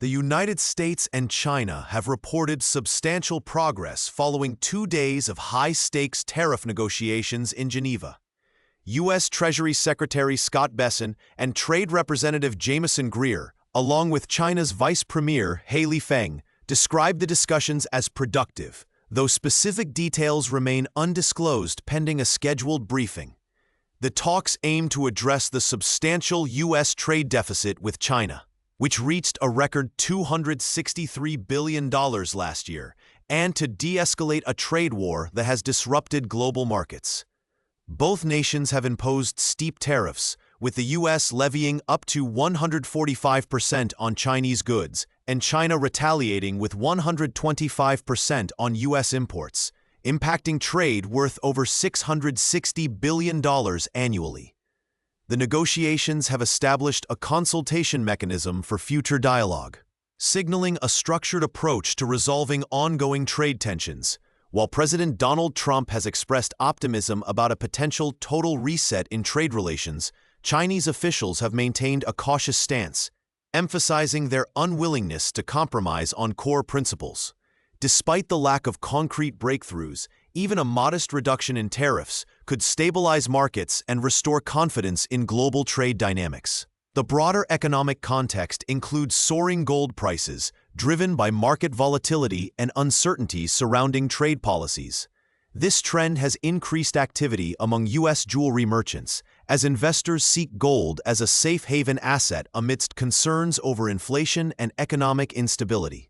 The United States and China have reported substantial progress following 2 days of high-stakes tariff negotiations in Geneva. U.S. Treasury Secretary Scott Bessent and Trade Representative Jamieson Greer, along with China's Vice Premier He Lifeng, described the discussions as productive, though specific details remain undisclosed pending a scheduled briefing. The talks aim to address the substantial U.S. trade deficit with China, which reached a record $263 billion last year, and to de-escalate a trade war that has disrupted global markets. Both nations have imposed steep tariffs, with the U.S. levying up to 145% on Chinese goods, and China retaliating with 125% on U.S. imports, impacting trade worth over $660 billion annually. The negotiations have established a consultation mechanism for future dialogue, signaling a structured approach to resolving ongoing trade tensions. While President Donald Trump has expressed optimism about a potential total reset in trade relations, Chinese officials have maintained a cautious stance, emphasizing their unwillingness to compromise on core principles. Despite the lack of concrete breakthroughs, even a modest reduction in tariffs could stabilize markets and restore confidence in global trade dynamics. The broader economic context includes soaring gold prices, driven by market volatility and uncertainty surrounding trade policies. This trend has increased activity among U.S. jewelry merchants, as investors seek gold as a safe haven asset amidst concerns over inflation and economic instability.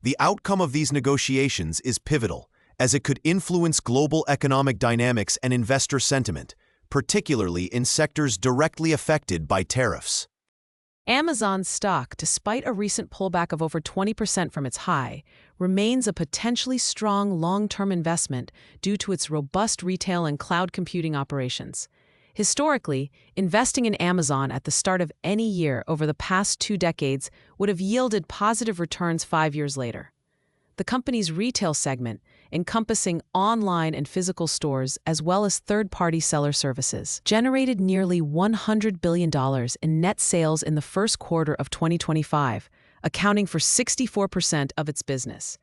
The outcome of these negotiations is pivotal, as it could influence global economic dynamics and investor sentiment, particularly in sectors directly affected by tariffs. Amazon's stock, despite a recent pullback of over 20% from its high, remains a potentially strong long-term investment due to its robust retail and cloud computing operations. Historically, investing in Amazon at the start of any year over the past 2 decades would have yielded positive returns 5 years later. The company's retail segment, encompassing online and physical stores as well as third-party seller services, generated nearly $100 billion in net sales in the first quarter of 2025, accounting for 64% of its business.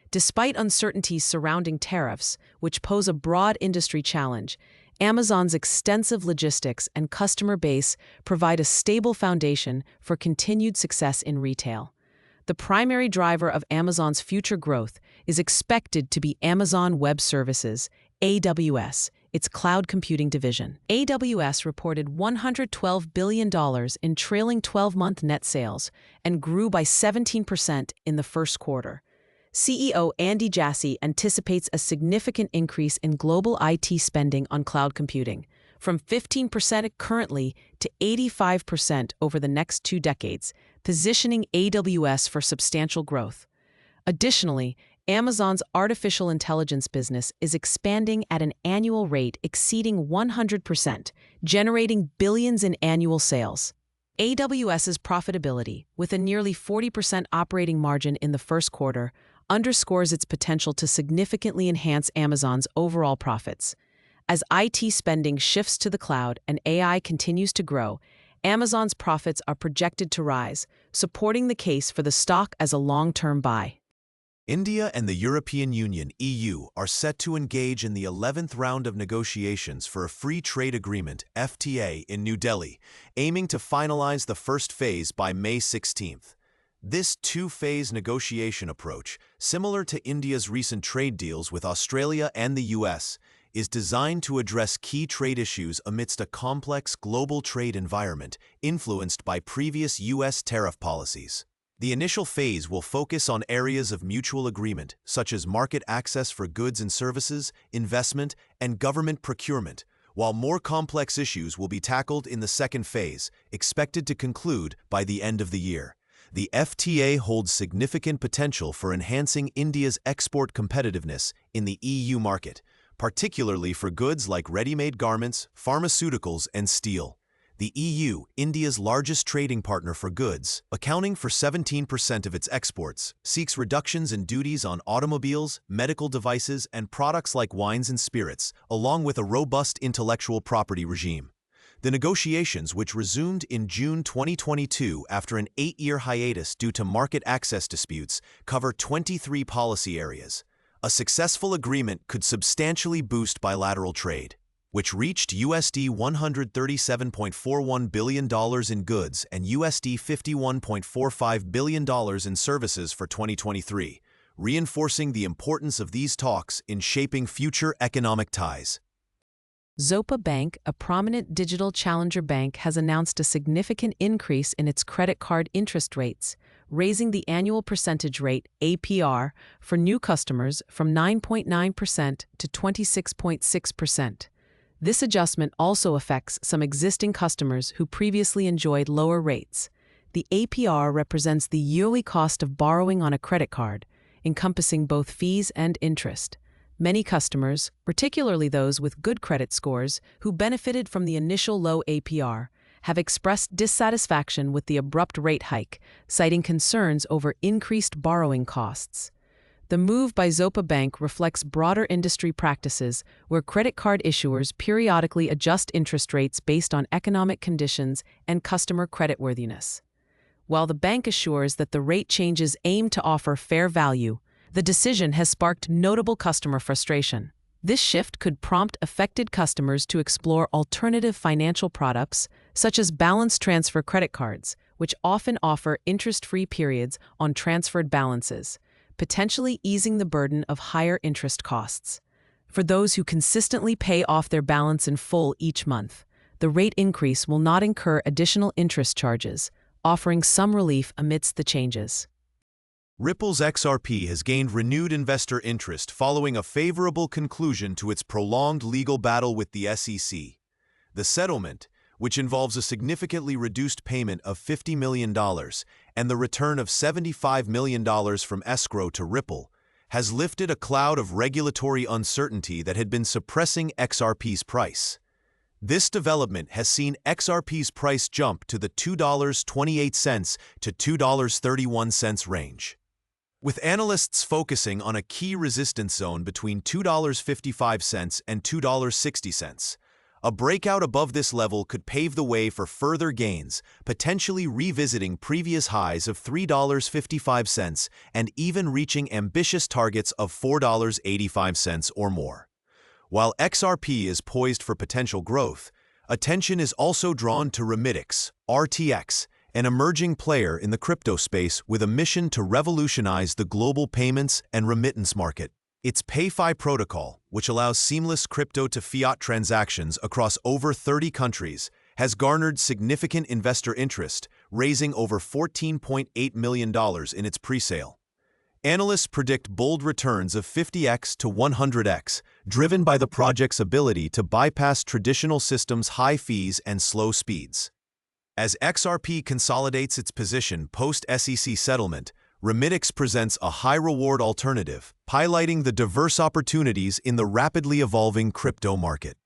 Despite uncertainties surrounding tariffs, which pose a broad industry challenge, Amazon's extensive logistics and customer base provide a stable foundation for continued success in retail. The primary driver of Amazon's future growth is expected to be Amazon Web Services, AWS, its cloud computing division. AWS reported $112 billion in trailing 12-month net sales and grew by 17% in the first quarter. CEO Andy Jassy anticipates a significant increase in global IT spending on cloud computing, from 15% currently to 85% over the next 2 decades, positioning AWS for substantial growth. Additionally, Amazon's artificial intelligence business is expanding at an annual rate exceeding 100%, generating billions in annual sales. AWS's profitability, with a nearly 40% operating margin in the first quarter, underscores its potential to significantly enhance Amazon's overall profits. As IT spending shifts to the cloud and AI continues to grow, Amazon's profits are projected to rise, supporting the case for the stock as a long-term buy. India and the European Union (EU) are set to engage in the 11th round of negotiations for a free trade agreement (FTA) in New Delhi, aiming to finalize the first phase by May 16th. This 2-phase negotiation approach, similar to India's recent trade deals with Australia and the US, is designed to address key trade issues amidst a complex global trade environment influenced by previous U.S. tariff policies. The initial phase will focus on areas of mutual agreement, such as market access for goods and services, investment, and government procurement, while more complex issues will be tackled in the second phase, expected to conclude by the end of the year. The FTA holds significant potential for enhancing India's export competitiveness in the EU market, particularly for goods like ready-made garments, pharmaceuticals, and steel. The EU, India's largest trading partner for goods, accounting for 17% of its exports, seeks reductions in duties on automobiles, medical devices, and products like wines and spirits, along with a robust intellectual property regime. The negotiations, which resumed in June 2022 after an 8-year hiatus due to market access disputes, cover 23 policy areas. A successful agreement could substantially boost bilateral trade, which reached USD $137.41 billion in goods and USD $51.45 billion in services for 2023, reinforcing the importance of these talks in shaping future economic ties. Zopa Bank, a prominent digital challenger bank, has announced a significant increase in its credit card interest rates, raising the annual percentage rate, APR, for new customers from 9.9% to 26.6%. This adjustment also affects some existing customers who previously enjoyed lower rates. The APR represents the yearly cost of borrowing on a credit card, encompassing both fees and interest. Many customers, particularly those with good credit scores who benefited from the initial low APR, have expressed dissatisfaction with the abrupt rate hike, citing concerns over increased borrowing costs. The move by Zopa Bank reflects broader industry practices where credit card issuers periodically adjust interest rates based on economic conditions and customer creditworthiness. While the bank assures that the rate changes aim to offer fair value, the decision has sparked notable customer frustration. This shift could prompt affected customers to explore alternative financial products, such as balance transfer credit cards, which often offer interest-free periods on transferred balances, potentially easing the burden of higher interest costs. For those who consistently pay off their balance in full each month, the rate increase will not incur additional interest charges, offering some relief amidst the changes. Ripple's XRP has gained renewed investor interest following a favorable conclusion to its prolonged legal battle with the SEC. The settlement, which involves a significantly reduced payment of $50 million and the return of $75 million from escrow to Ripple, has lifted a cloud of regulatory uncertainty that had been suppressing XRP's price. This development has seen XRP's price jump to the $2.28 to $2.31 range, with analysts focusing on a key resistance zone between $2.55 and $2.60. A breakout above this level could pave the way for further gains, potentially revisiting previous highs of $3.55 and even reaching ambitious targets of $4.85 or more. While XRP is poised for potential growth, attention is also drawn to Remitix, RTX, an emerging player in the crypto space with a mission to revolutionize the global payments and remittance market. Its PayFi protocol, which allows seamless crypto-to-fiat transactions across over 30 countries, has garnered significant investor interest, raising over $14.8 million in its presale. Analysts predict bold returns of 50x to 100x, driven by the project's ability to bypass traditional systems' high fees and slow speeds. As XRP consolidates its position post-SEC settlement, Remitix presents a high-reward alternative, highlighting the diverse opportunities in the rapidly evolving crypto market.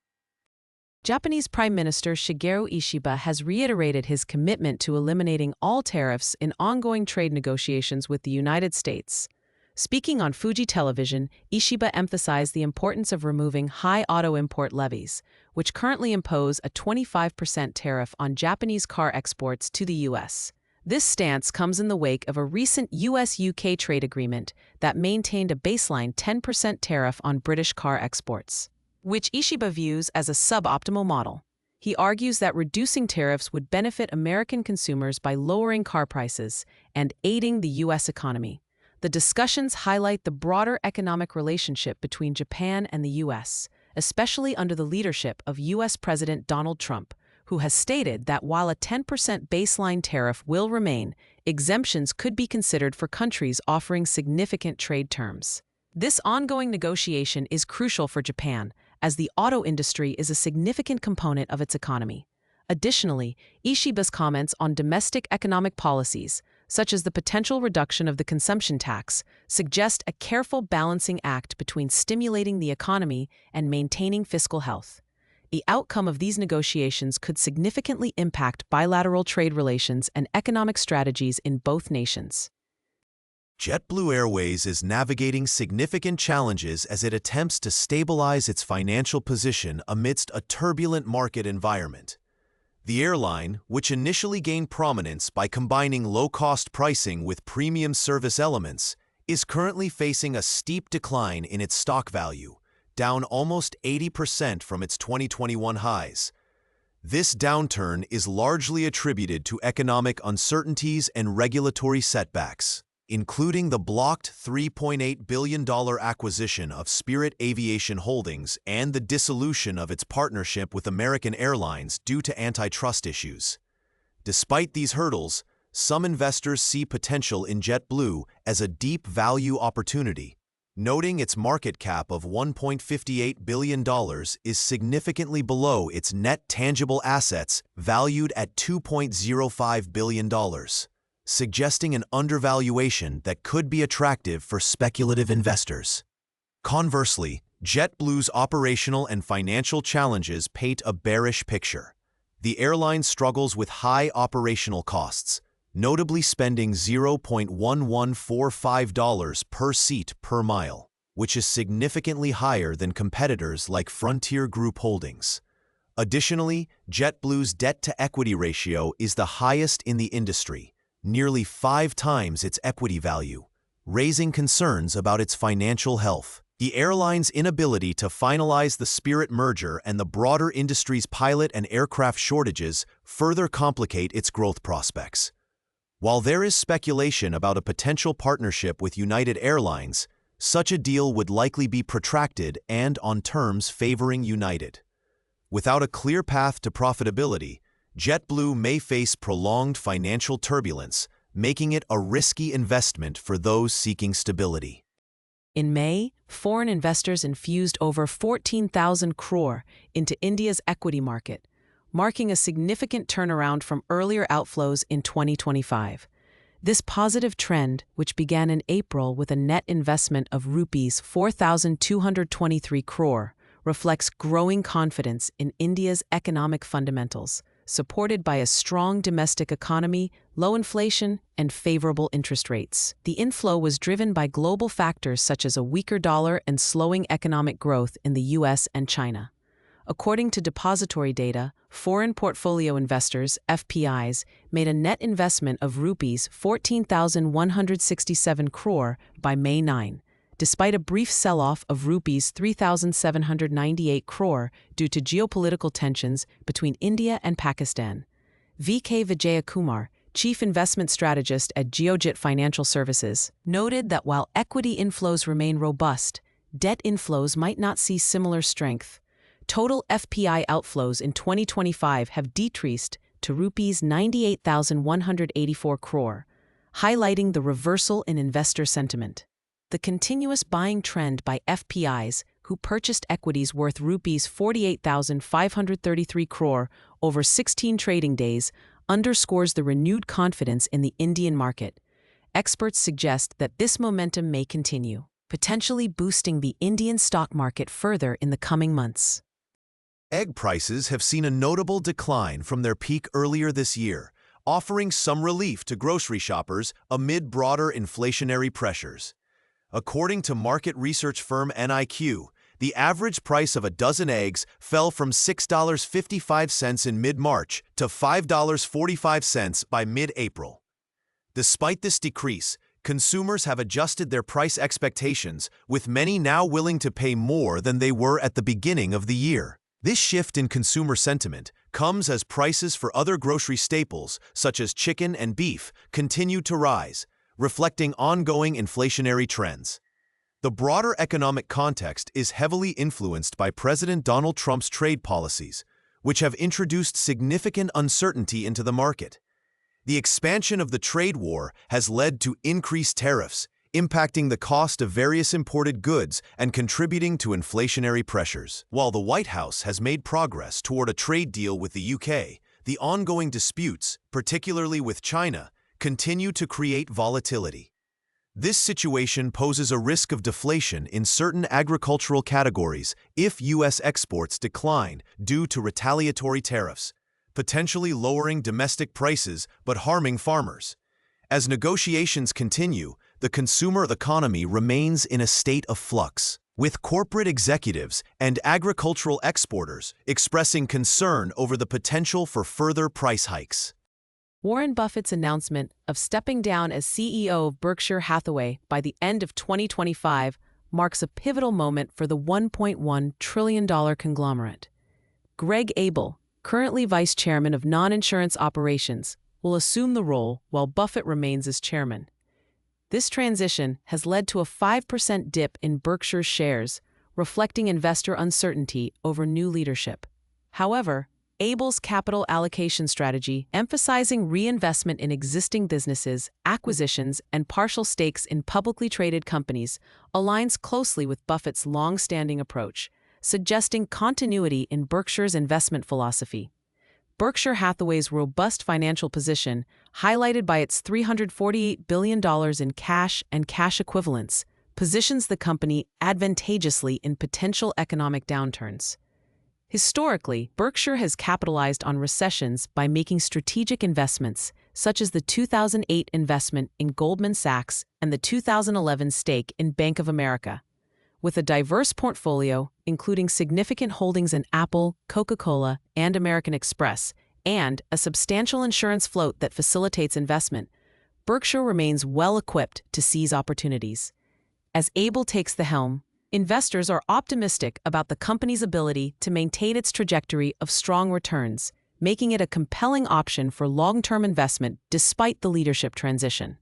Japanese Prime Minister Shigeru Ishiba has reiterated his commitment to eliminating all tariffs in ongoing trade negotiations with the United States. Speaking on Fuji Television, Ishiba emphasized the importance of removing high auto import levies, which currently impose a 25% tariff on Japanese car exports to the U.S. This stance comes in the wake of a recent U.S.-UK trade agreement that maintained a baseline 10% tariff on British car exports, which Ishiba views as a suboptimal model. He argues that reducing tariffs would benefit American consumers by lowering car prices and aiding the U.S. economy. The discussions highlight the broader economic relationship between Japan and the U.S., especially under the leadership of U.S. President Donald Trump, who has stated that while a 10% baseline tariff will remain, exemptions could be considered for countries offering significant trade terms. This ongoing negotiation is crucial for Japan, as the auto industry is a significant component of its economy. Additionally, Ishiba's comments on domestic economic policies, such as the potential reduction of the consumption tax, suggest a careful balancing act between stimulating the economy and maintaining fiscal health. The outcome of these negotiations could significantly impact bilateral trade relations and economic strategies in both nations. JetBlue Airways is navigating significant challenges as it attempts to stabilize its financial position amidst a turbulent market environment. The airline, which initially gained prominence by combining low-cost pricing with premium service elements, is currently facing a steep decline in its stock value, down almost 80% from its 2021 highs. This downturn is largely attributed to economic uncertainties and regulatory setbacks, including the blocked $3.8 billion acquisition of Spirit Aviation Holdings and the dissolution of its partnership with American Airlines due to antitrust issues. Despite these hurdles, some investors see potential in JetBlue as a deep value opportunity, noting its market cap of $1.58 billion is significantly below its net tangible assets valued at $2.05 billion, suggesting an undervaluation that could be attractive for speculative investors. Conversely, JetBlue's operational and financial challenges paint a bearish picture. The airline struggles with high operational costs, notably spending $0.1145 per seat per mile, which is significantly higher than competitors like Frontier Group Holdings. Additionally, JetBlue's debt-to-equity ratio is the highest in the industry, nearly 5 times its equity value, raising concerns about its financial health. The airline's inability to finalize the Spirit merger and the broader industry's pilot and aircraft shortages further complicate its growth prospects. While there is speculation about a potential partnership with United Airlines, such a deal would likely be protracted and on terms favoring United. Without a clear path to profitability, JetBlue may face prolonged financial turbulence, making it a risky investment for those seeking stability. In May, foreign investors infused over 14,000 crore into India's equity market, marking a significant turnaround from earlier outflows in 2025. This positive trend, which began in April with a net investment of rupees 4,223 crore, reflects growing confidence in India's economic fundamentals, supported by a strong domestic economy, low inflation, and favorable interest rates. The inflow was driven by global factors such as a weaker dollar and slowing economic growth in the US and China. According to depository data, foreign portfolio investors, FPIs, made a net investment of rupees 14,167 crore by May 9, despite a brief sell-off of rupees 3,798 crore due to geopolitical tensions between India and Pakistan. V.K. Vijayakumar, chief investment strategist at Geojit Financial Services, noted that while equity inflows remain robust, debt inflows might not see similar strength. Total FPI outflows in 2025 have decreased to rupees 98,184 crore, highlighting the reversal in investor sentiment. The continuous buying trend by FPIs, who purchased equities worth rupees 48,533 crore over 16 trading days, underscores the renewed confidence in the Indian market. Experts suggest that this momentum may continue, potentially boosting the Indian stock market further in the coming months. Egg prices have seen a notable decline from their peak earlier this year, offering some relief to grocery shoppers amid broader inflationary pressures. According to market research firm NIQ, the average price of a dozen eggs fell from $6.55 in mid-March to $5.45 by mid-April. Despite this decrease, consumers have adjusted their price expectations, with many now willing to pay more than they were at the beginning of the year. This shift in consumer sentiment comes as prices for other grocery staples, such as chicken and beef, continue to rise, reflecting ongoing inflationary trends. The broader economic context is heavily influenced by President Donald Trump's trade policies, which have introduced significant uncertainty into the market. The expansion of the trade war has led to increased tariffs, impacting the cost of various imported goods and contributing to inflationary pressures. While the White House has made progress toward a trade deal with the UK, the ongoing disputes, particularly with China, continue to create volatility. This situation poses a risk of deflation in certain agricultural categories if U.S. exports decline due to retaliatory tariffs, potentially lowering domestic prices but harming farmers. As negotiations continue, the consumer economy remains in a state of flux. with corporate executives and agricultural exporters expressing concern over the potential for further price hikes. Warren Buffett's announcement of stepping down as CEO of Berkshire Hathaway by the end of 2025 marks a pivotal moment for the $1.1 trillion conglomerate. Greg Abel, currently vice chairman of non-insurance operations, will assume the role while Buffett remains as chairman. This transition has led to a 5% dip in Berkshire's shares, reflecting investor uncertainty over new leadership. However, Abel's capital allocation strategy, emphasizing reinvestment in existing businesses, acquisitions, and partial stakes in publicly traded companies, aligns closely with Buffett's long-standing approach, suggesting continuity in Berkshire's investment philosophy. Berkshire Hathaway's robust financial position, highlighted by its $348 billion in cash and cash equivalents, positions the company advantageously in potential economic downturns. Historically, Berkshire has capitalized on recessions by making strategic investments, such as the 2008 investment in Goldman Sachs and the 2011 stake in Bank of America. With a diverse portfolio, including significant holdings in Apple, Coca-Cola, and American Express, and a substantial insurance float that facilitates investment, Berkshire remains well-equipped to seize opportunities. As Abel takes the helm, investors are optimistic about the company's ability to maintain its trajectory of strong returns, making it a compelling option for long-term investment despite the leadership transition.